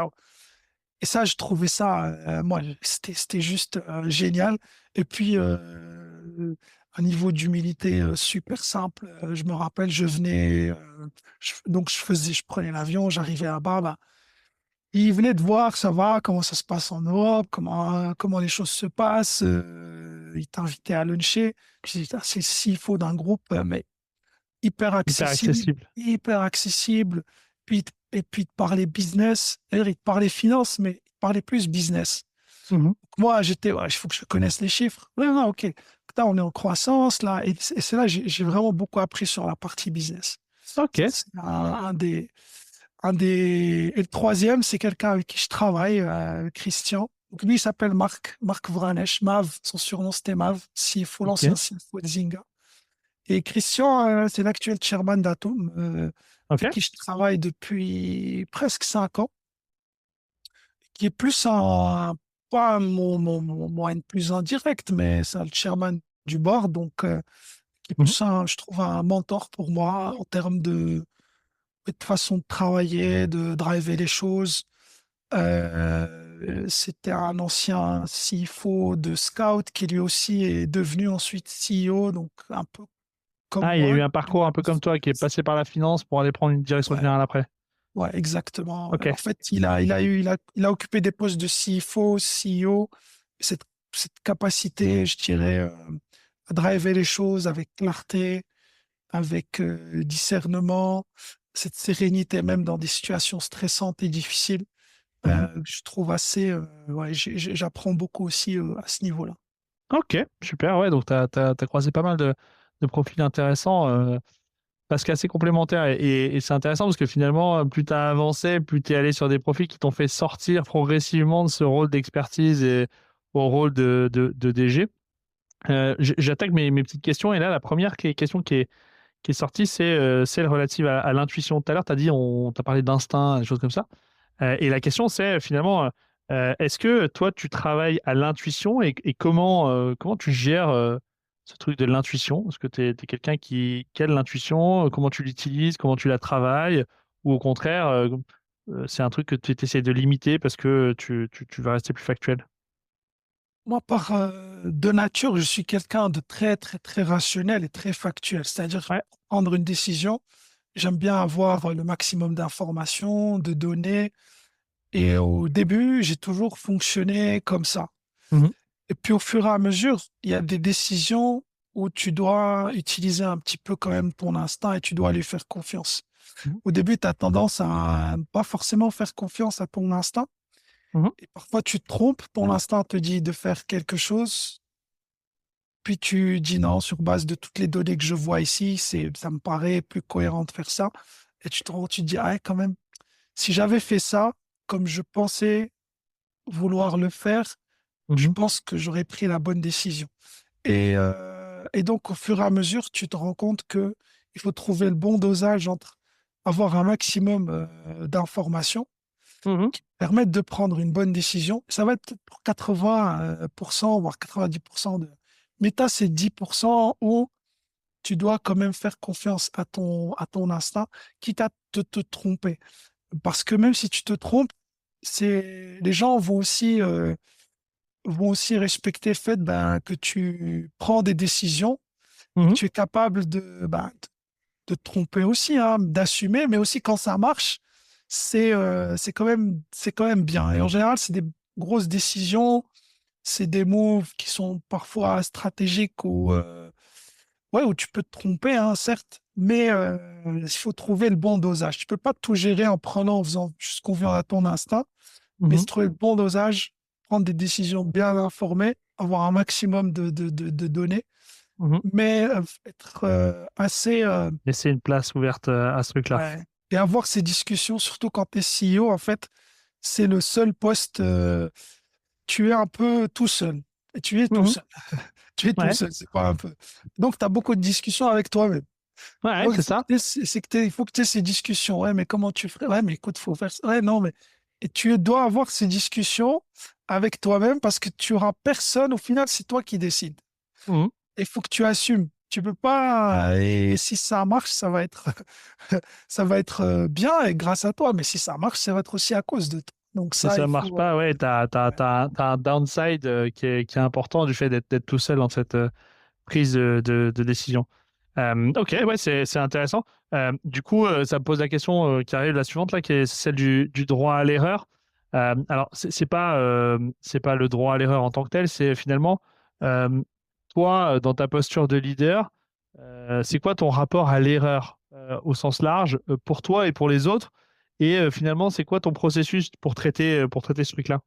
Et ça, je trouvais ça, moi, c'était juste génial. Et puis, un niveau d'humilité super simple. Je me rappelle, je venais, donc je prenais l'avion, j'arrivais là-bas, bah, il venait de voir, ça va, comment ça se passe en Europe, comment les choses se passent. Il t'invitait à luncher. Je dis, ah, c'est s'il faut d'un groupe, mais Hyper accessible. hyper accessible. Et puis, il te parlait business. D'ailleurs, il te parlait finance, mais il te parlait plus business. Mhm. Moi, ouais, il faut que je connaisse les chiffres. Ouais, non, ok. Là, on est en croissance, là. Et c'est là que j'ai vraiment beaucoup appris sur la partie business. Ok. Ça, c'est et le troisième, c'est quelqu'un avec qui je travaille, Christian. Donc, lui, il s'appelle Marc Vranesh, Mav. Son surnom, c'était Mav, CFO, l'ancien Ok. CFO de Zynga. Et Christian, c'est l'actuel chairman d'Atom, Ok. avec qui je travaille depuis presque 5 ans, qui est plus pas mon N plus indirect, mais c'est le chairman du board, donc qui est Mhm. plus je trouve, un mentor pour moi en termes de façon de travailler, de driver les choses. C'était un ancien CFO de Scout qui lui aussi est devenu ensuite CEO, donc un peu comme Ah, il y a moi. eu un parcours un peu comme toi qui est passé par la finance pour aller prendre une direction Ouais, générale après. ouais, exactement. Ok. En fait, il a occupé des postes de CFO, CEO, cette, cette capacité, je dirais, à driver les choses avec clarté, avec discernement, cette sérénité même dans des situations stressantes et difficiles. Mhm. Je trouve assez, ouais, j'apprends beaucoup aussi à ce niveau-là. Ok, super. Ouais, donc tu as croisé pas mal de profils intéressants. Parce qu'assez complémentaire et c'est intéressant parce que finalement, plus tu as avancé, plus tu es allé sur des profils qui t'ont fait sortir progressivement de ce rôle d'expertise et au rôle de DG. J'attaque mes petites questions et là, la première question qui est sortie, c'est celle relative à l'intuition. Tout à l'heure, tu as dit, on t'a parlé d'instinct, des choses comme ça. Et la question, c'est finalement, est-ce que toi, tu travailles à l'intuition et comment tu gères ce truc de l'intuition? Est-ce que tu es quelqu'un qui a de l'intuition? Comment tu l'utilises? Comment tu la travailles? Ou au contraire, c'est un truc que tu essaies de limiter parce que tu vas rester plus factuel? Moi, de nature, je suis quelqu'un de très, très, très rationnel et très factuel. C'est-à-dire, Ouais. pour prendre une décision, j'aime bien avoir le maximum d'informations, de données. Et au début, j'ai toujours fonctionné comme ça. Mhm. Et puis, au fur et à mesure, il y a des décisions où tu dois utiliser un petit peu quand même ton instinct et tu dois lui faire confiance. Mhm. Au début, tu as tendance à ne pas forcément faire confiance à ton instinct. Mhm. Et parfois, tu te trompes. Ton instinct te dit de faire quelque chose. Puis tu dis non, sur base de toutes les données que je vois ici, ça me paraît plus cohérent de faire ça. Et tu te dis, ah, quand même, si j'avais fait ça comme je pensais vouloir le faire, je Mhm. pense que j'aurais pris la bonne décision. Et donc, au fur et à mesure, tu te rends compte que il faut trouver le bon dosage entre avoir un maximum d'informations Mhm. qui permettent de prendre une bonne décision. Ça va être pour 80%, voire 90% de... Mais tu as ces 10% où tu dois quand même faire confiance à ton instinct, quitte à te tromper. Parce que même si tu te trompes, les gens vont aussi respecter le fait que tu prends des décisions et que Mhm. tu es capable de te tromper aussi, hein, d'assumer, mais aussi quand ça marche, c'est quand même bien. Et en général, c'est des grosses décisions, c'est des moves qui sont parfois stratégiques ou ouais, où tu peux te tromper, hein, certes, mais il faut trouver le bon dosage. Tu peux pas tout gérer en faisant juste confiance à ton instinct, mais Mhm. se trouver le bon dosage, prendre des décisions bien informées, avoir un maximum de données, Mhm. mais être assez Laisser une place ouverte à ce truc-là. ouais. Et avoir ces discussions, surtout quand tu es CEO, en fait, c'est le seul poste, tu es un peu tout seul. Et tu es tout Mhm. seul. Tu es tout Ouais. seul, c'est pas un peu. Donc, tu as beaucoup de discussions avec toi-même. Ouais, Donc, c'est ça. il faut que tu aies ces discussions. Ouais, mais comment tu ferais? Ouais, mais écoute, faut faire ça. Ouais, non, mais. Et tu dois avoir ces discussions avec toi-même parce que tu auras personne. Au final, c'est toi qui décides. Mhm. Il faut que tu assumes. Tu peux pas. Et si ça marche, ça va être, ça va être bien et grâce à toi. Mais si ça marche, ça va être aussi à cause de toi. Donc Si ça, ça il marche faut. pas, ouais, t'as un downside qui est important du fait d'être tout seul dans cette prise de décision. Ok, ouais, c'est intéressant. Du coup, ça me pose la question qui arrive la suivante, là, qui est celle du droit à l'erreur. Alors, c'est pas le droit à l'erreur en tant que tel, c'est finalement, euh, toi, dans ta posture de leader, c'est quoi ton rapport à l'erreur au sens large pour toi et pour les autres? Et finalement, c'est quoi ton processus pour traiter ce truc-là?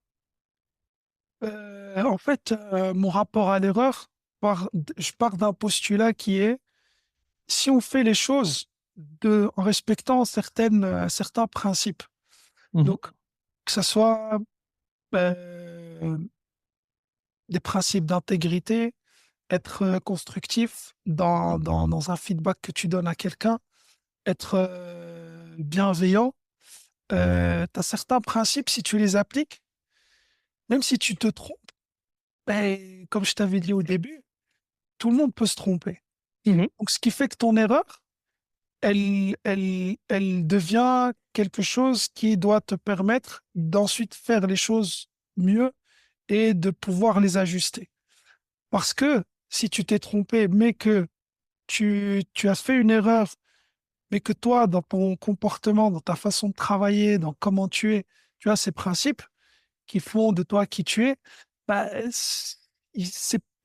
En fait, mon rapport à l'erreur, je pars d'un postulat qui est si on fait les choses en respectant certains principes. Mhm, Donc, que ce soit euh, des principes d'intégrité, être constructif dans un feedback que tu donnes à quelqu'un, être bienveillant. Tu as certains principes, si tu les appliques, même si tu te trompes, ben, comme je t'avais dit au début, tout le monde peut se tromper. mhm, Donc, ce qui fait que ton erreur, elle devient quelque chose qui doit te permettre d'ensuite faire les choses mieux et de pouvoir les ajuster. Parce que si tu t'es trompé, mais que tu as fait une erreur, mais que toi, dans ton comportement, dans ta façon de travailler, dans comment tu es, tu as ces principes qui font de toi qui tu es, bah,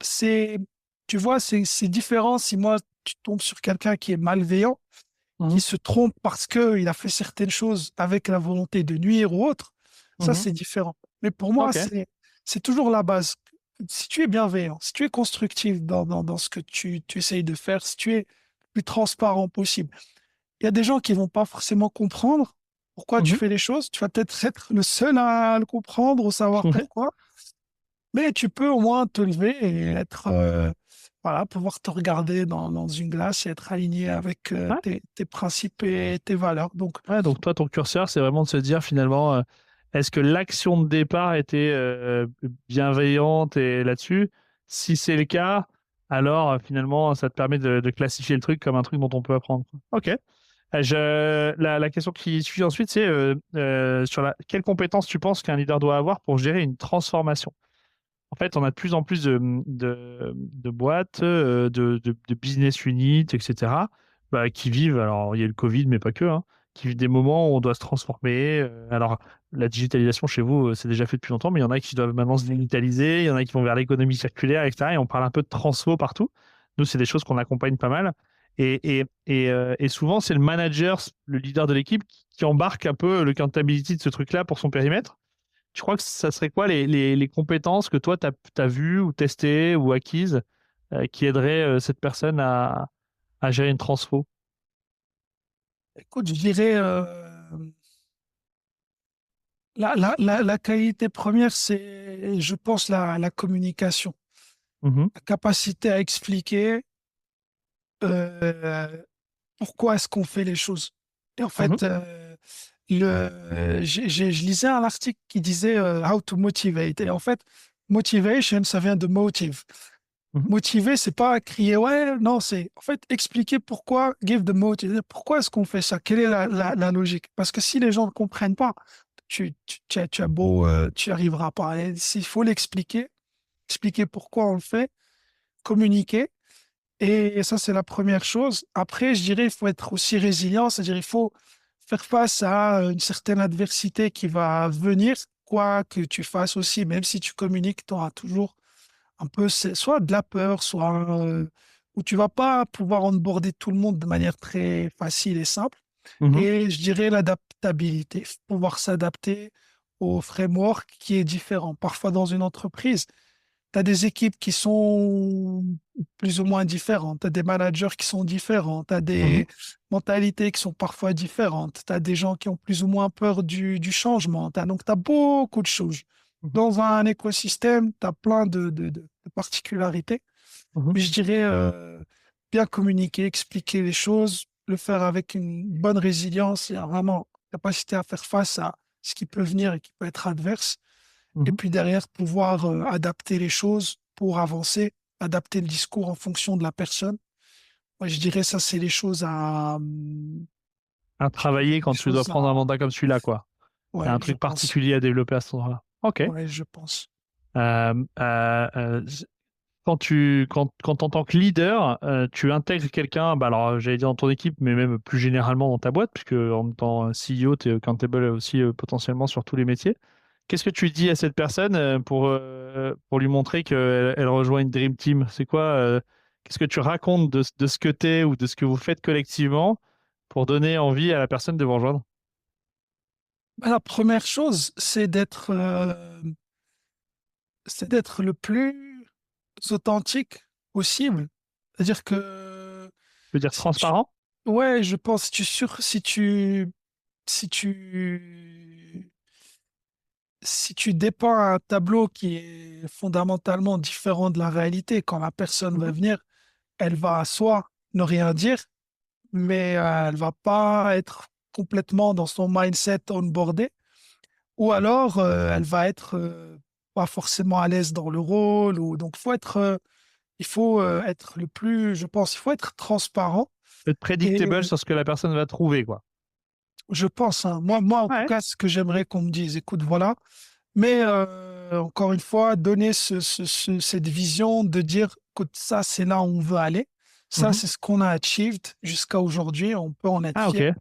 c'est, tu vois, c'est différent si moi, tu tombes sur quelqu'un qui est malveillant, qui mhm, se trompe parce qu'il a fait certaines choses avec la volonté de nuire ou autre, ça, mhm. c'est différent. Mais pour moi, Ok. c'est toujours la base. Si tu es bienveillant, si tu es constructif dans ce que tu essayes de faire, si tu es le plus transparent possible, il y a des gens qui vont pas forcément comprendre pourquoi tu Mhm. fais les choses. Tu vas peut-être être le seul à le comprendre ou savoir pourquoi, mais tu peux au moins te lever et être, voilà, pouvoir te regarder dans une glace et être aligné avec Ouais. tes principes et tes valeurs. Donc, Ouais, donc toi, ton curseur, c'est vraiment de se dire finalement, est-ce que l'action de départ était bienveillante et là-dessus? Si c'est le cas, alors finalement, ça te permet de classifier le truc comme un truc dont on peut apprendre. Ok. La question qui suit ensuite, c'est sur quelles compétences tu penses qu'un leader doit avoir pour gérer une transformation? En fait, on a de plus en plus de boîtes, de business units, etc., bah, qui vivent, alors il y a eu le Covid, mais pas que, hein, qui vivent des moments où on doit se transformer. Alors, la digitalisation chez vous, c'est déjà fait depuis longtemps, mais il y en a qui doivent maintenant se digitaliser, il y en a qui vont vers l'économie circulaire, etc. Et on parle un peu de transfo partout. Nous, c'est des choses qu'on accompagne pas mal. Et souvent, c'est le manager, le leader de l'équipe, qui embarque un peu le accountability de ce truc-là pour son périmètre. Tu crois que ça serait quoi les compétences que toi, tu as vues ou testées ou acquises qui aideraient cette personne à gérer une transfo? écoute, je dirais, la qualité première, c'est, je pense, la communication, Mhm, la capacité à expliquer euh, pourquoi est-ce qu'on fait les choses. Et en mhm, fait, je lisais un article qui disait How to motivate. Et en fait, motivation, ça vient de motive. mhm, Motiver, c'est pas crier ouais, non, c'est en fait expliquer pourquoi, give the motive. Pourquoi est-ce qu'on fait ça? Quelle est la logique? Parce que si les gens ne comprennent pas, tu as beau, tu n'y arriveras pas. Et s'il faut l'expliquer, expliquer pourquoi on le fait, communiquer. Et ça, c'est la première chose. Après, je dirais, il faut être aussi résilient, c'est-à-dire il faut faire face à une certaine adversité qui va venir, quoi que tu fasses aussi, même si tu communiques, tu auras toujours un peu soit de la peur, soit où tu vas pas pouvoir onboarder tout le monde de manière très facile et simple. mhm, Et je dirais l'adaptabilité, pouvoir s'adapter au framework qui est différent. Parfois, dans une entreprise, tu as des équipes qui sont plus ou moins différentes, tu as des managers qui sont différents, tu as mhm, des mentalités qui sont parfois différentes, tu as des gens qui ont plus ou moins peur du changement. Donc, tu as beaucoup de choses. mhm, Dans un écosystème, tu as plein de particularités. mhm. Mais je dirais bien communiquer, expliquer les choses, le faire avec une bonne résilience et vraiment capacité à faire face à ce qui peut venir et qui peut être adverse. Et Mhm. puis derrière, pouvoir adapter les choses pour avancer, adapter le discours en fonction de la personne. Moi, je dirais ça, c'est les choses à, À travailler les quand tu dois choses prendre un à, mandat comme celui-là, quoi. Il y a ouais, un je truc pense. particulier à développer à ce moment-là. Ok. Ouais, je pense. Euh, euh, euh, quand en tant que leader, tu intègres quelqu'un, bah alors j'allais dire dans ton équipe, mais même plus généralement dans ta boîte, puisque en tant que CEO, tu es accountable aussi potentiellement sur tous les métiers. Qu'est-ce que tu dis à cette personne pour lui montrer qu'elle elle rejoint une Dream Team? C'est quoi, qu'est-ce que tu racontes de ce que tu es ou de ce que vous faites collectivement pour donner envie à la personne de vous rejoindre? Ben, la première chose, c'est d'être le plus authentique possible. C'est-à-dire que Je veux dire si tu, transparent? ouais, je pense, si tu dépeins un tableau qui est fondamentalement différent de la réalité, quand la personne va Mhm. venir, elle va soit ne rien dire, mais elle va pas être complètement dans son mindset onboardé, ou alors elle va être pas forcément à l'aise dans le rôle, ou donc il faut être le plus, je pense, il faut être transparent. Être Et prédictable sur ce que la personne va trouver, quoi. je pense, hein, moi en tout Ouais. cas, ce que j'aimerais qu'on me dise, écoute, voilà. Mais encore une fois, donner cette vision de dire, écoute, ça, c'est là où on veut aller. Ça, Mhm. c'est ce qu'on a achieved jusqu'à aujourd'hui. On peut en être Ah, ok. fier.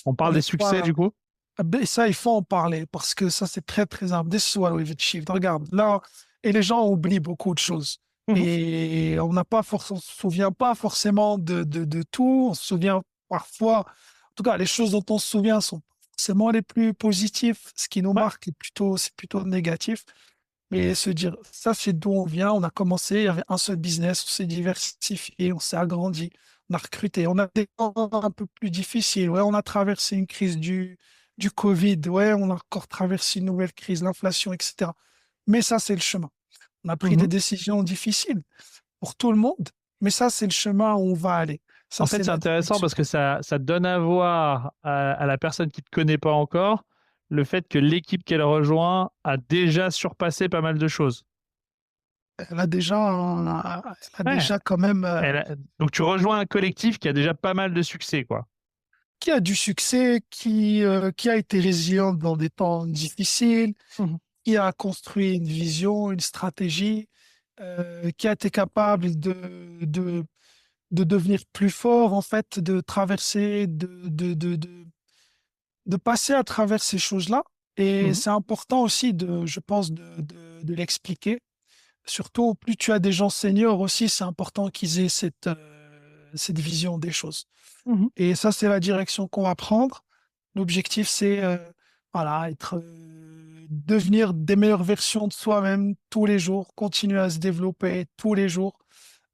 On On parle des n'est succès, pas. du coup? Ah ben, ça, il faut en parler parce que ça, c'est très, très important. This is what we've achieved. Regarde, là, et les gens oublient beaucoup de choses. Mhm. Et on se souvient pas forcément de tout. On se souvient parfois, en tout cas, les choses dont on se souvient sont pas forcément les plus positives. Ce qui nous Ouais. marque c'est plutôt négatif. Mais se dire, ça, c'est d'où on vient. On a commencé, il y avait un seul business, on s'est diversifié, on s'est agrandi, on a recruté. On a des temps un peu plus difficiles. Ouais, on a traversé une crise du Covid. Ouais, on a encore traversé une nouvelle crise, l'inflation, etc. Mais ça, c'est le chemin. On a pris des Mhm. décisions difficiles pour tout le monde, mais ça, c'est le chemin où on va aller. Ça, En fait, c'est c'est la intéressant direction. parce que ça donne à voir à la personne qui ne te connaît pas encore le fait que l'équipe qu'elle rejoint a déjà surpassé pas mal de choses. Elle a déjà Ouais. quand même Donc, tu rejoins un collectif qui a déjà pas mal de succès, quoi. qui a du succès, qui a été résilient dans des temps difficiles, Mhm. qui a construit une vision, une stratégie, qui a été capable de devenir plus fort, en fait, de traverser, de passer à travers ces choses-là. Et Mhm. c'est important aussi, je pense, de l'expliquer. Surtout, plus tu as des gens seniors aussi, c'est important qu'ils aient cette vision des choses. Mhm. Et ça, c'est la direction qu'on va prendre. L'objectif, c'est voilà, devenir des meilleures versions de soi-même tous les jours, continuer à se développer tous les jours,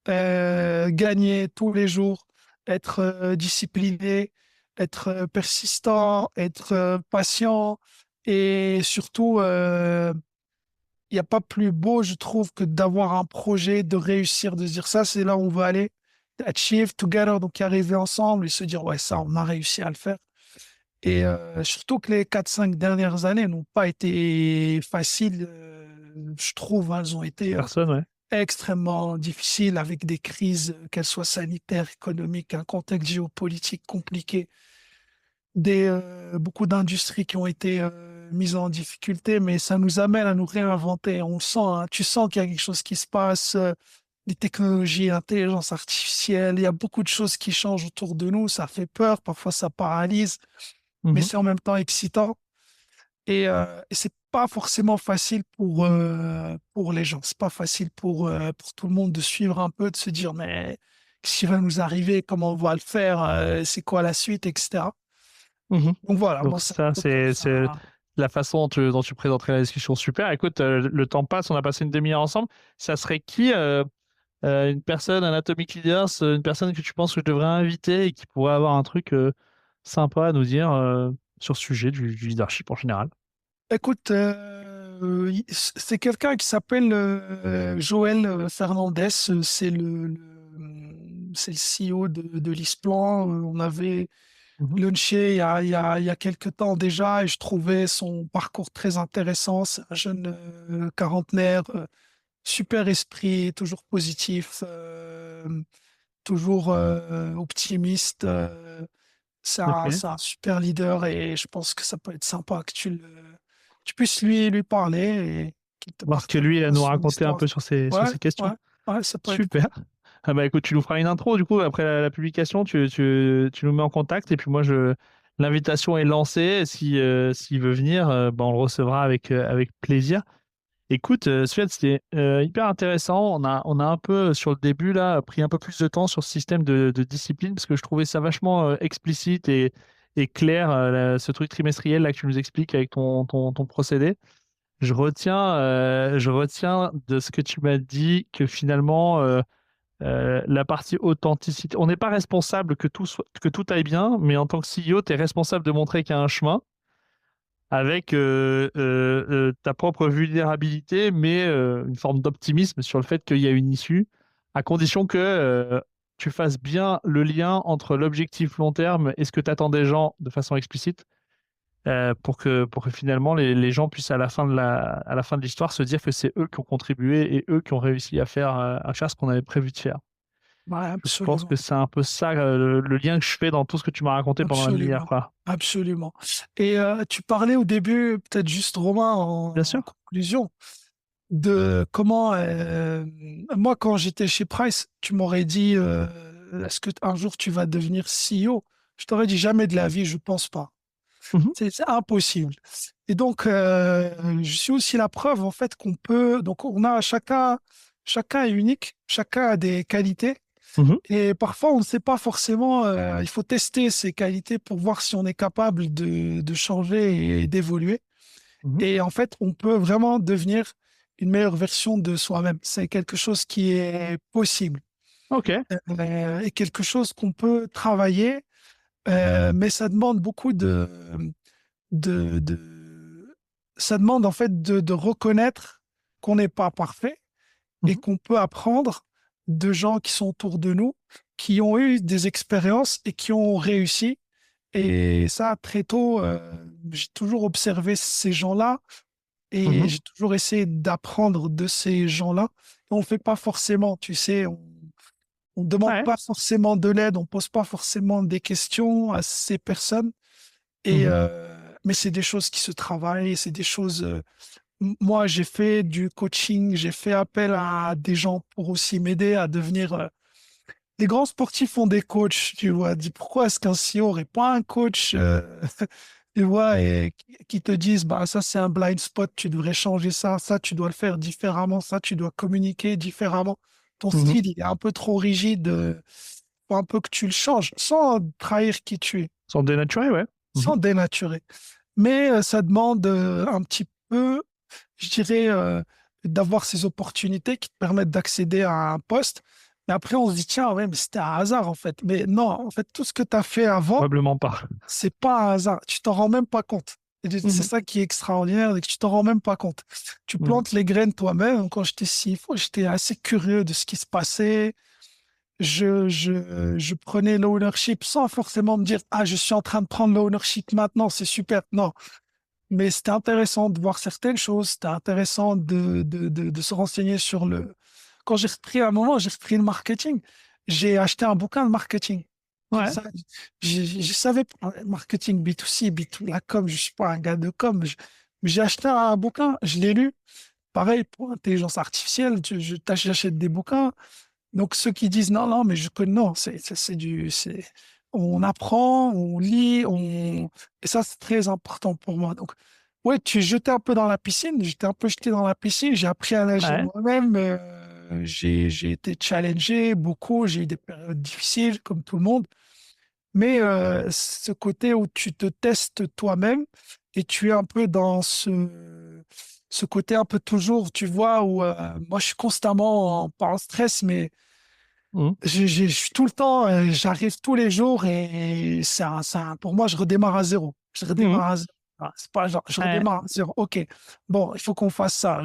gagner tous les jours, être discipliné, être persistant, être patient et surtout, il n'y a pas plus beau, je trouve, que d'avoir un projet, de réussir, de se dire ça, c'est là où on va aller, achieve together, donc y arriver ensemble et se dire ouais, ça, on a réussi à le faire. Et surtout que les 4 5 dernières années n'ont pas été faciles, je trouve, hein. Elles ont été Personne, ouais. extrêmement difficiles avec des crises, qu'elles soient sanitaires, économiques, un contexte géopolitique compliqué, beaucoup d'industries qui ont été mises en difficulté, mais ça nous amène à nous réinventer. On le sent, hein. Tu sens qu'il y a quelque chose qui se passe, les technologies, l'intelligence artificielle, il y a beaucoup de choses qui changent autour de nous. Ça fait peur, parfois ça paralyse, mais Mhm. c'est en même temps excitant. Et c'est pas forcément facile pour les gens. C'est pas facile pour tout le monde de suivre un peu, de se dire, mais qu'est-ce qui va nous arriver? Comment on va le faire? C'est quoi la suite, etc. Mhm. Donc voilà, Donc moi, c'est un ça, peu comme c'est ça. la façon dont tu présenterais la discussion. Super. Écoute, le temps passe, on a passé une demi-heure ensemble. Ça serait qui, une personne, un Atomic Leaders, une personne que tu penses que je devrais inviter et qui pourrait avoir un truc sympa à nous dire sur ce sujet du leadership en général? Écoute, c'est quelqu'un qui s'appelle Joël Fernandez. C'est c'est le CEO de l'Isplan. On avait Mhm. launché il y a quelques temps déjà et je trouvais son parcours très intéressant. C'est un jeune quarantenaire, super esprit, toujours positif, toujours optimiste. Ok. C'est un super leader et je pense que ça peut être sympa que tu puisses lui parler et qu'il te Voir ce que partage lui a nous son raconter un histoire. peu sur Ouais, ces questions. ouais, ouais, ça peut être Super. cool. Ah bah écoute, tu nous feras une intro du coup après la publication, tu nous mets en contact et puis moi l'invitation est lancée. Si s'il veut venir, bah, on le recevra avec plaisir. Écoute, Suède, c'était hyper intéressant. On a un peu sur le début là pris un peu plus de temps sur ce système de discipline parce que je trouvais ça vachement explicite et clair ce truc trimestriel là que tu nous expliques avec ton procédé. Je retiens de ce que tu m'as dit que finalement, la partie authenticité, on n'est pas responsable que tout aille bien, mais en tant que CEO, tu es responsable de montrer qu'il y a un chemin avec ta propre vulnérabilité, mais une forme d'optimisme sur le fait qu'il y a une issue, à condition que tu fasses bien le lien entre l'objectif long terme et ce que tu attends des gens de façon explicite pour que finalement les gens puissent à la fin de l'histoire se dire que c'est eux qui ont contribué et eux qui ont réussi à faire ce qu'on avait prévu de faire. Ouais, Je pense que absolument. c'est un peu ça le lien que je fais dans tout ce que tu m'as raconté pendant la demi-heure, Absolument. quoi. Absolument. Et tu parlais au début, peut-être juste Romain, Bien en sûr. conclusion, de comment, moi, quand j'étais chez Price, tu m'aurais dit, est-ce que un jour tu vas devenir CEO? Je t'aurais dit jamais de la vie, je pense pas. Mhm, C'est impossible. Et donc, je suis aussi la preuve, en fait, qu'on peut, donc on a chacun est unique, chacun a des qualités. mhm, Et parfois, on ne sait pas forcément, il faut tester ses qualités pour voir si on est capable de changer et d'évoluer. mhm. Et en fait, on peut vraiment devenir une meilleure version de soi-même. C'est quelque chose qui est possible Ok. et quelque chose qu'on peut travailler, mais ça demande beaucoup de... Ça demande en fait de reconnaître qu'on n'est pas parfait et Mhm. qu'on peut apprendre de gens qui sont autour de nous, qui ont eu des expériences et qui ont réussi. Et ça, très tôt, j'ai toujours observé ces gens-là et Mhm. j'ai toujours essayé d'apprendre de ces gens-là. On ne fait pas forcément, tu sais, on ne demande Ouais. pas forcément de l'aide, on ne pose pas forcément des questions à ces personnes. Et, Mhm. mais c'est des choses qui se travaillent, c'est des choses. Moi, j'ai fait du coaching, j'ai fait appel à des gens pour aussi m'aider à devenir. Les grands sportifs ont des coachs, tu vois. Dis pourquoi est-ce qu'un CEO n'aurait pas un coach, tu vois, et qui te disent, bah, ça, c'est un blind spot, tu devrais changer ça, tu dois le faire différemment, ça, tu dois communiquer différemment. Ton Mhm. style, il est un peu trop rigide, faut un peu que tu le changes sans trahir qui tu es, Sans dénaturer, ouais. sans Mhm. dénaturer. Mais ça demande un petit peu, je dirais, d'avoir ces opportunités qui te permettent d'accéder à un poste. Mais après, on se dit, tiens, ouais, mais c'était un hasard, en fait. Mais non, en fait, tout ce que tu as fait avant, Probablement pas. c'est pas un hasard. Tu t'en rends même pas compte. Et c'est Mhm. ça qui est extraordinaire, c'est que tu t'en rends même pas compte. Tu Mhm. plantes les graines toi-même. Quand j'étais CFO, j'étais assez curieux de ce qui se passait. Je prenais l'ownership sans forcément me dire, ah, je suis en train de prendre l'ownership maintenant, c'est super. Non, mais c'était intéressant de voir certaines choses, c'était intéressant de se renseigner sur le... Quand j'ai repris un moment, j'ai repris le marketing, j'ai acheté un bouquin de marketing. Ouais. Ça, je savais pas, marketing B2C, B2, la com, je suis pas un gars de com, mais j'ai acheté un bouquin, je l'ai lu. Pareil pour l'intelligence artificielle, j'achète des bouquins. Donc ceux qui disent non, non, mais je connais, non, on apprend, on lit, et ça c'est très important pour moi. Donc ouais, tu es jeté un peu dans la piscine, j'étais un peu jeté dans la piscine, j'ai appris à nager Ouais. moi-même, j'ai été challengé beaucoup, j'ai eu des périodes difficiles comme tout le monde, mais ce côté où tu te testes toi-même et tu es un peu dans ce côté un peu toujours, tu vois, où moi je suis constamment pas en stress, mais Mhm. je suis tout le temps, j'arrive tous les jours et pour moi, je redémarre à zéro. Je Mhm. redémarre à zéro. Ah, c'est pas genre, je Ouais. redémarre à zéro. OK, bon, il faut qu'on fasse ça.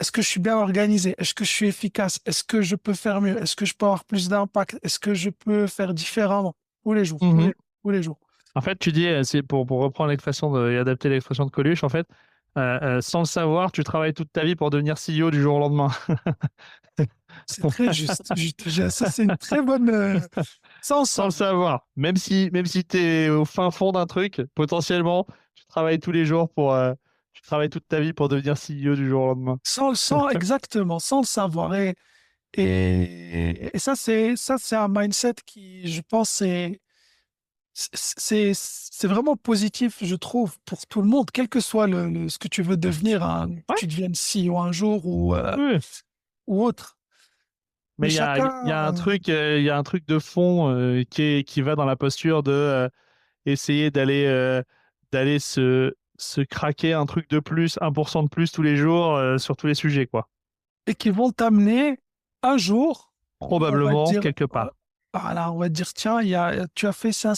est-ce que je suis bien organisé? Est-ce que je suis efficace? Est-ce que je peux faire mieux? Est-ce que je peux avoir plus d'impact? Est-ce que je peux faire différemment? Tous les jours, Mhm. tous les jours. En fait, tu dis, c'est pour reprendre l'expression et adapter l'expression de Coluche, en fait, sans le savoir, tu travailles toute ta vie pour devenir CEO du jour au lendemain. C'est très juste. Ça, c'est une très bonne sens, Sans le ça. savoir. Même si tu es au fin fond d'un truc, potentiellement, tu travailles tous les jours tu travailles toute ta vie pour devenir CEO du jour au lendemain. Exactement, sans le savoir. Et ça, c'est un mindset qui, je pense, c'est vraiment positif, je trouve, pour tout le monde, quel que soit ce que tu veux devenir, que Ouais, tu deviennes CEO un jour oui. ou autre. Mais Mais il y a un chacun, truc, il y a un truc de fond qui va dans la posture de essayer d'aller se craquer un truc de plus, 1% de plus tous les jours sur tous les sujets, quoi. et qui vont t'amener un jour, on va te Probablement dire, quelque part. voilà, on va te dire, tiens, tu as fait ça,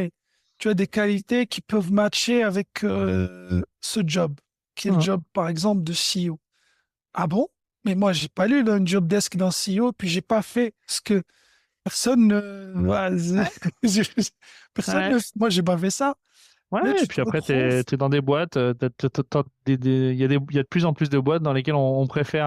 et tu as des qualités qui peuvent matcher avec ce job, qui est le Mhm. job, par exemple, de CEO. Ah bon? Mais moi, j'ai pas lu le job desk d'un CEO, puis j'ai pas fait ce que personne ne. Ouais, Ouais, personne ouais. ne. Moi, j'ai pas fait ça. Ouais, Mais et tu te puis après, retrouves. t'es dans des boîtes, il y a de plus en plus de boîtes dans lesquelles on préfère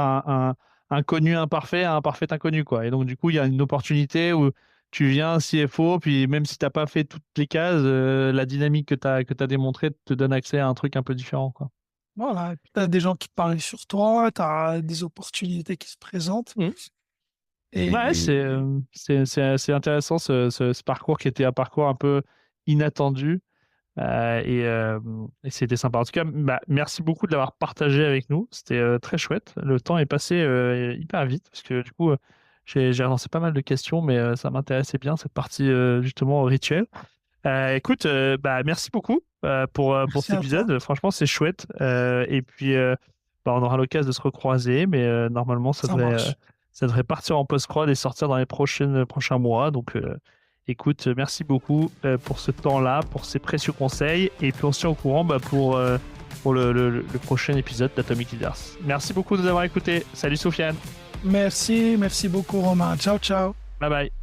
un connu imparfait à un parfait inconnu, quoi. Et donc, du coup, il y a une opportunité où tu viens CFO, puis même si t'as pas fait toutes les cases, la dynamique que t'as démontrée te donne accès à un truc un peu différent, quoi. Voilà. Tu as des gens qui parlent sur toi, tu as des opportunités qui se présentent. Mhm. Ouais, Et c'est intéressant ce parcours qui était un parcours un peu inattendu. Et c'était sympa. En tout cas, bah, merci beaucoup de l'avoir partagé avec nous. C'était très chouette. Le temps est passé hyper vite parce que du coup, j'ai relancé pas mal de questions, mais ça m'intéressait bien cette partie justement rituel. Écoute, bah, merci beaucoup pour merci cet à toi. épisode. Franchement, c'est chouette. Et puis, bah, on aura l'occasion de se recroiser, mais normalement, Ça marche. ça devrait partir en post-prod et sortir dans les prochains mois. Donc, écoute, merci beaucoup pour ce temps-là, pour ces précieux conseils. Et puis, on se tient au courant bah, pour le prochain épisode d'Atomic Leaders. Merci beaucoup de nous avoir écoutés. Salut Sofiane. Merci beaucoup, Romain. Ciao, ciao. Bye bye.